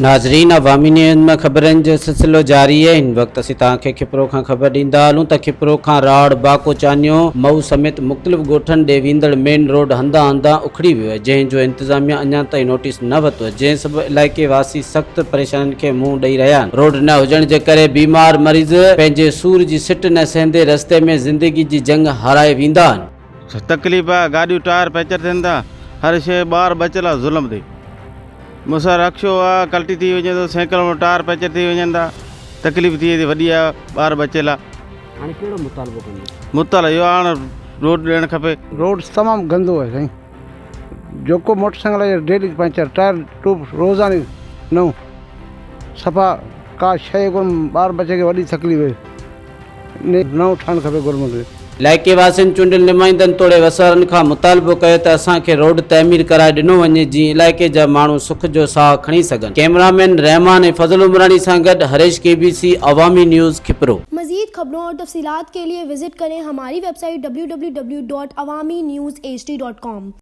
नाज़रीन, अवामी न्यूज़ में खबरन जो सिलसिलो जारी है। इन वक्त असीं तव्हांखे खिपरो खां ख़बर ॾींदा हलूं त खिपरो खां राड़, बांको, चान्हियूं, मऊ समेत मुख़्तलिफ़ ॻोठनि ॾे वेंदड़ मेन रोड हंधा हंधा उखड़ी वियो आहे, जंहिंजो इंतज़ामिया अञा ताईं नोटिस न वरितो आहे, जंहिं सबबि इलाइक़े वासी सख़्त परेशानियुनि खे मुंहुं ॾेई रहिया आहिनि। रोड न हुजण जे करे बीमार मरीज़ पंहिंजे सूर जी सिट न सहंदे रस्ते में ज़िंदगी जी जंग हाराए वेंदा आहिनि। तकलीफ़ आहे, गाॾियूं टायर पंचर थियनि था, हर शइ ॿार बचियल आहे ज़ुल्म ते। मूंसां रक्शो आहे, कल्टी थी वञे थो, साइकिल में टायर पंचर थी वञनि था, तकलीफ़ थिए थी, वॾी आहे, ॿार बचियल आहे। हाणे कहिड़ो मुतालबो कंदो? मुताल इहो हाणे रोड ॾियणु खपे। रोड तमामु गंदो आहे साईं, जेको मोटरसाइकिल आहे डेली पंचर, टायर ट्यूब रोज़ानी नओं, सफ़ा का शइ कोन, ॿार बचे खे वॾी तकलीफ़ आहे, नओं ठाहिणु खपे गवर्नमेंट। इलाइक़े वासियुनि चूंडियल नुमाइंदनि तोड़े वसारनि खां मुतालबो कयो त असांखे रोड तइमीर कराए ॾिनो वञे, जीअं इलाइक़े जा माण्हू सुख जो साह खणी सघनि। कैमरामैन रहमान ऐं फज़ल उमरानी सां गॾु हरेश KBC अवामी न्यूज़ खिपरो। मज़ीद खबरों और तफसीलात के लिए विजिट करें हमारी वेबसाइट www.awamiNewsHD.com।